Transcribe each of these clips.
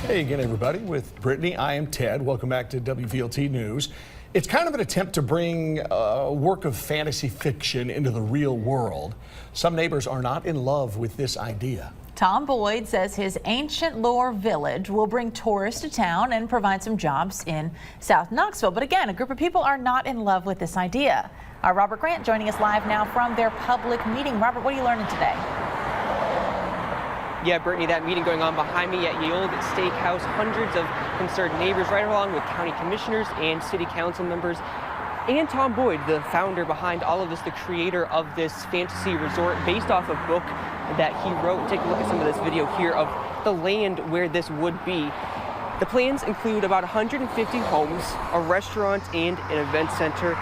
Hey again, everybody. With Brittany, I am Ted. Welcome back to WVLT News. It's kind of an attempt to bring a work of fantasy fiction into the real world. Some neighbors are not in love with this idea. Tom Boyd says his ancient lore village will bring tourists to town and provide some jobs in South Knoxville. But again, a group of people are not in love with this idea. Our Robert Grant joining us live now from their public meeting. Robert, what are you learning today? Yeah, Brittany, that meeting going on behind me at Ye Olde Steakhouse. Hundreds of concerned neighbors right along with county commissioners and city council members. And Tom Boyd, the founder behind all of this, the creator of this fantasy resort based off a book that he wrote. Take a look at some of this video here of the land where this would be. The plans include about 150 homes, a restaurant, and an event center.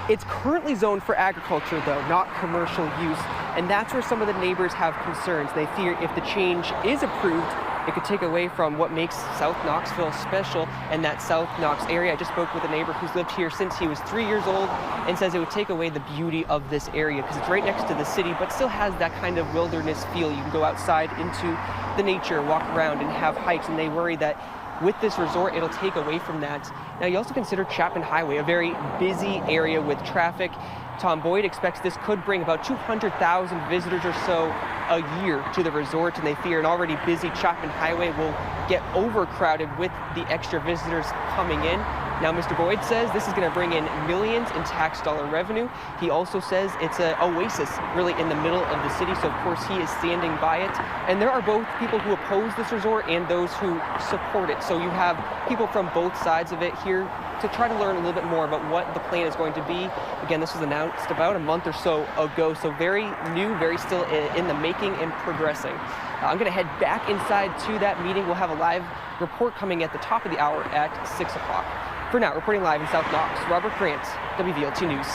It's currently zoned for agriculture, though, not commercial use, and that's where some of the neighbors have concerns. They fear if the change is approved, it could take away from what makes South Knoxville special and that South Knox area. I just spoke with a neighbor who's lived here since he was 3 years old and says it would take away the beauty of this area because it's right next to the city, but still has that kind of wilderness feel. You can go outside into the nature, walk around, and have hikes, and they worry that with this resort, it'll take away from that. Now, you also consider Chapman Highway, a very busy area with traffic. Tom Boyd expects this could bring about 200,000 visitors or so a year to the resort, and they fear an already busy Chapman Highway will get overcrowded with the extra visitors coming in. Now, Mr. Boyd says this is going to bring in millions in tax dollar revenue. He also says it's an oasis really in the middle of the city, so of course he is standing by it. And there are both people who oppose this resort and those who support it. So you have people from both sides of it here to try to learn a little bit more about what the plan is going to be. Again, this was announced about a month or so ago, so very new, very still in the making and progressing. I'm going to head back inside to that meeting. We'll have a live report coming at the top of the hour at 6 o'clock. For now, reporting live in South Knox, Robert Grant, WVLT News.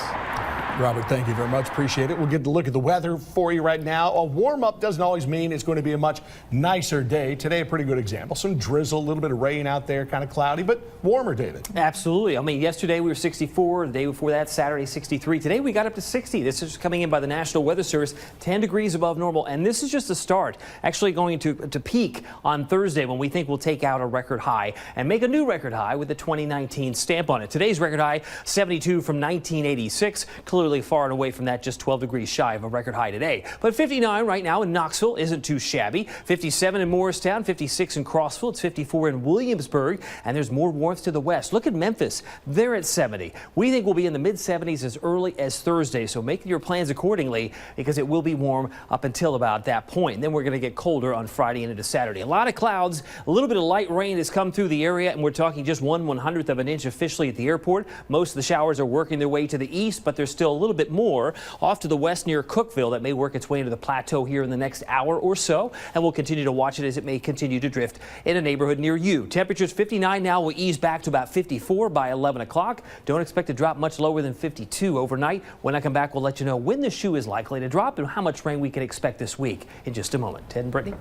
Robert, thank you very much. Appreciate it. We'll get to look at the weather for you right now. A warm-up doesn't always mean it's going to be a much nicer day. Today, a pretty good example. Some drizzle, a little bit of rain out there, kind of cloudy, but warmer, David. Absolutely. I mean, yesterday we were 64. The day before that, Saturday, 63. Today, we got up to 60. This is coming in by the National Weather Service, 10 degrees above normal. And this is just the start. Actually going to peak on Thursday when we think we'll take out a record high and make a new record high with the 2019 stamp on it. Today's record high, 72 from 1986. Clearly far and away from that, just 12 degrees shy of a record high today. But 59 right now in Knoxville isn't too shabby. 57 in Morristown, 56 in Crossville, it's 54 in Williamsburg, and there's more warmth to the west. Look at Memphis. They're at 70. We think we'll be in the mid-70s as early as Thursday, so make your plans accordingly because it will be warm up until about that point. And then we're going to get colder on Friday and into Saturday. A lot of clouds, a little bit of light rain has come through the area, and we're talking just 1/100th of an inch officially at the airport. Most of the showers are working their way to the east, but there's still a little bit more off to the west near Cookeville that may work its way into the plateau here in the next hour or so, and we'll continue to watch it as it may continue to drift in a neighborhood near you. Temperatures 59 now will ease back to about 54 by 11 o'clock. Don't expect to drop much lower than 52 overnight. When I come back, we'll let you know when the shoe is likely to drop and how much rain we can expect this week in just a moment. Ted and Brittany.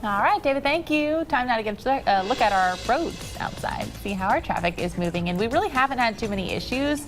All right, David, thank you. Time now to get a look at our roads outside, see how our traffic is moving. And we really haven't had too many issues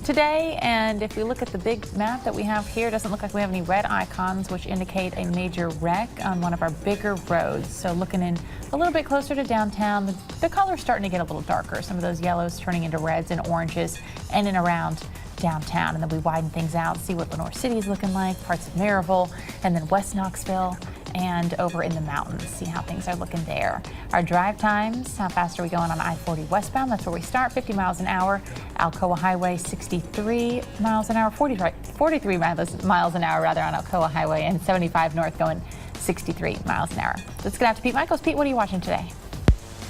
today, and if we look at the big map that we have here, it doesn't look like we have any red icons, which indicate a major wreck on one of our bigger roads. So looking in a little bit closer to downtown, the color's starting to get a little darker. Some of those yellows turning into reds and oranges in and around downtown. And then we widen things out, see what Lenore City is looking like, parts of Maryville, and then West Knoxville, and over in the mountains, see how things are looking there. Our drive times, how fast are we going on I-40 westbound? That's where we start, 50 miles an hour. Alcoa Highway, 63 miles an hour, 43 miles an hour rather on Alcoa Highway, and 75 north going 63 miles an hour. Let's get out to Pete Michaels. Pete, what are you watching today?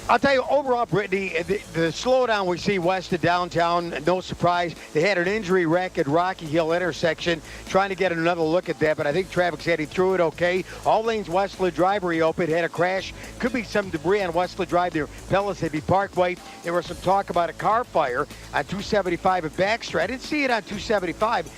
I'll tell you, overall, Brittany, the slowdown we see west of downtown, no surprise. They had an injury wreck at Rocky Hill intersection. Trying to get another look at that, but I think traffic's heading through it okay. All lanes Westwood Drive reopened, had a crash. Could be some debris on Westwood Drive near Pellissippi Parkway. There was some talk about a car fire on 275 at Baxter. I didn't see it on 275.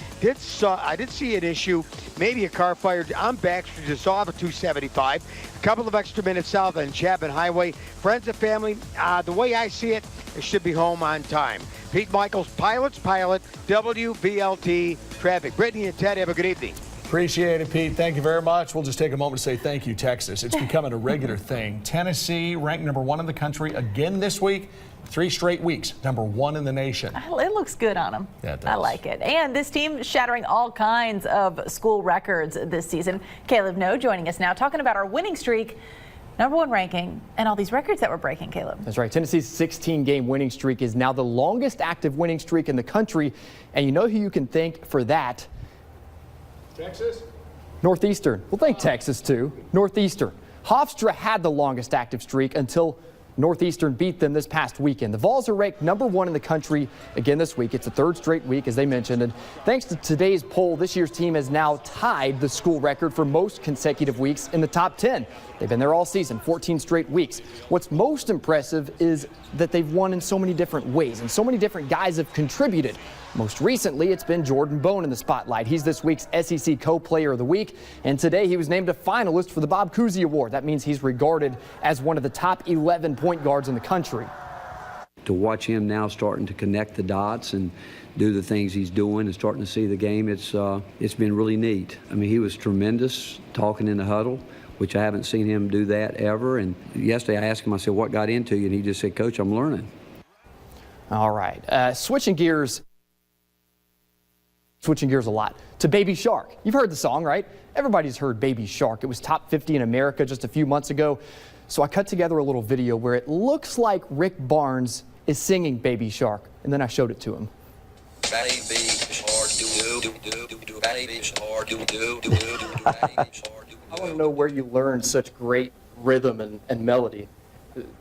I did see an issue, maybe a car fire on Baxter just off of 275. A couple of extra minutes south on Chapman Highway. Friends and family, the way I see it, they should be home on time. Pete Michaels, Pilot's Pilot, WVLT Traffic. Brittany and Ted, have a good evening. Appreciate it, Pete. Thank you very much. We'll just take a moment to say thank you, Texas. It's becoming a regular thing. Tennessee ranked #1 in the country again this week. 3 straight weeks, #1 in the nation. It looks good on them. Yeah, it does. I like it. And this team shattering all kinds of school records this season. Caleb No joining us now, talking about our winning streak, #1 ranking, and all these records that we're breaking, Caleb. That's right. Tennessee's 16-game winning streak is now the longest active winning streak in the country. And you know who you can thank for that? Texas? Northeastern. Well, thank Texas, too. Northeastern. Hofstra had the longest active streak until Northeastern beat them this past weekend. The Vols are ranked #1 in the country again this week. It's the 3rd straight week, as they mentioned. And thanks to today's poll, this year's team has now tied the school record for most consecutive weeks in the top 10. They've been there all season, 14 straight weeks. What's most impressive is that they've won in so many different ways, and so many different guys have contributed. Most recently, it's been Jordan Bone in the spotlight. He's this week's SEC Co-Player of the Week, and today he was named a finalist for the Bob Cousy Award. That means he's regarded as one of the top 11 point guards in the country. To watch him now starting to connect the dots and do the things he's doing and starting to see the game, it's been really neat. I mean, he was tremendous talking in the huddle, which I haven't seen him do that ever. And yesterday I asked him, I said, what got into you? And he just said, Coach, I'm learning. All right, switching gears a lot to Baby Shark. You've heard the song, right? Everybody's heard Baby Shark. It was top 50 in America just a few months ago. So I cut together a little video where it looks like Rick Barnes is singing Baby Shark, and then I showed it to him. Baby shark, baby shark, I want to know where you learned such great rhythm and melody.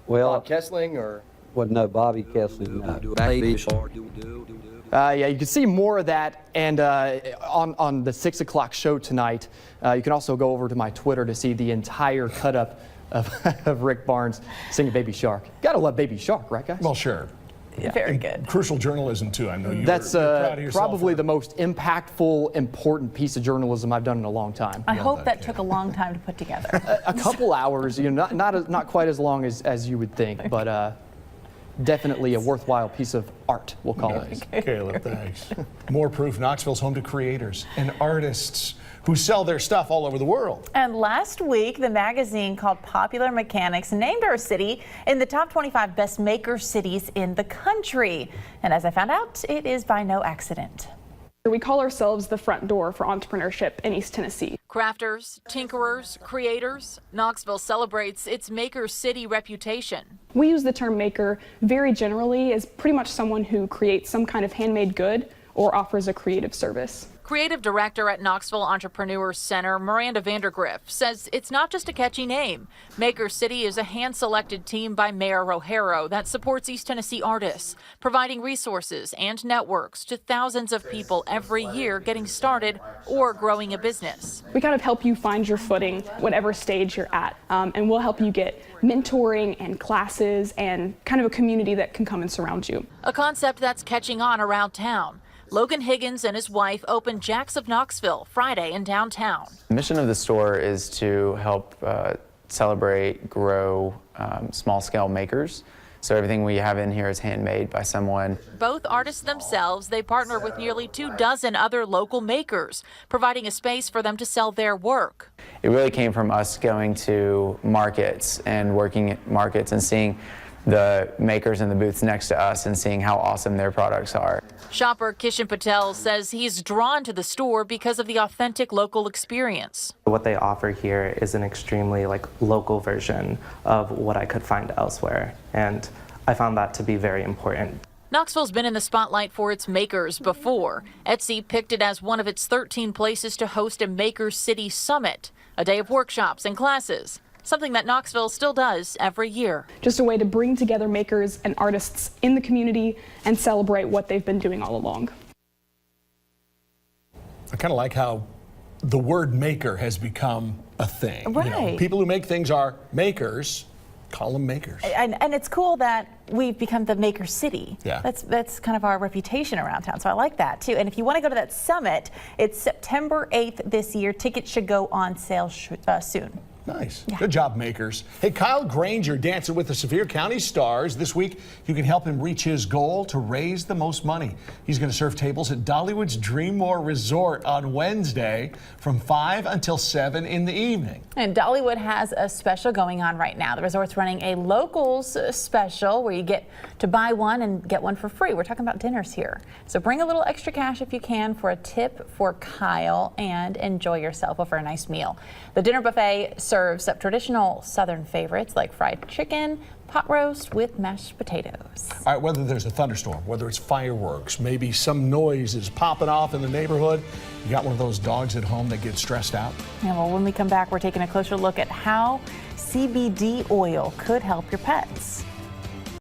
Well, Bob Kessling or? well, no, Bobby Kessling. Baby shark. Yeah, you can see more of that, and on the 6 o'clock show tonight. You can also go over to my Twitter to see the entire cut up of Rick Barnes singing Baby Shark. Gotta love Baby Shark, right, guys? Well, sure. Yeah. Very good. Crucial journalism, too. I know you're That's proud of yourself probably for the most impactful, important piece of journalism I've done in a long time. I hope done, that Kate. took a long time to put together. A couple hours, not quite as long as you would think, but definitely a worthwhile piece of art, we'll call Nice. it. Caleb, thanks. More proof Knoxville's home to creators and artists who sell their stuff all over the world. And last week, the magazine called Popular Mechanics named our city in the top 25 best maker cities in the country. And as I found out, it is by no accident. We call ourselves the front door for entrepreneurship in East Tennessee. Crafters, tinkerers, creators, Knoxville celebrates its maker city reputation. We use the term maker very generally as pretty much someone who creates some kind of handmade good or offers a creative service. Creative director at Knoxville Entrepreneur Center, Miranda Vandergriff, says it's not just a catchy name. Maker City is a hand-selected team by Mayor Rohero that supports East Tennessee artists, providing resources and networks to thousands of people every year getting started or growing a business. We kind of help you find your footing, whatever stage you're at, and we'll help you get mentoring and classes and kind of a community that can come and surround you. A concept that's catching on around town. Logan Higgins and his wife opened Jack's of Knoxville Friday in downtown. The mission of the store is to help celebrate, grow small-scale makers. So everything we have in here is handmade by someone. Both artists themselves, they partner with nearly 24 other local makers, providing a space for them to sell their work. It really came from us going to markets and working at markets and seeing the makers in the booths next to us and seeing how awesome their products are. Shopper Kishan Patel says he's drawn to the store because of the authentic local experience. What they offer here is an extremely local version of what I could find elsewhere, and I found that to be very important. Knoxville's been in the spotlight for its makers before. Etsy picked it as one of its 13 places to host a Maker City Summit, a day of workshops and classes. Something that Knoxville still does every year. Just a way to bring together makers and artists in the community and celebrate what they've been doing all along. I kind of like how the word maker has become a thing. Right. People who make things are makers. Call them makers. And it's cool that we've become the Maker City. Yeah. That's kind of our reputation around town. So I like that too. And if you want to go to that summit, it's September 8th this year. Tickets should go on sale soon. Nice. Good job, makers. Hey, Kyle Granger dancing with the Sevier County Stars. This week, you can help him reach his goal to raise the most money. He's going to serve tables at Dollywood's Dreammore Resort on Wednesday from 5 until 7 in the evening. And Dollywood has a special going on right now. The resort's running a locals special where you get to buy one and get one for free. We're talking about dinners here. So bring a little extra cash if you can for a tip for Kyle and enjoy yourself over a nice meal. The dinner buffet serves up traditional Southern favorites like fried chicken, pot roast with mashed potatoes. All right, whether there's a thunderstorm, whether it's fireworks, maybe some noise is popping off in the neighborhood, you got one of those dogs at home that gets stressed out? Yeah, well, when we come back, we're taking a closer look at how CBD oil could help your pets.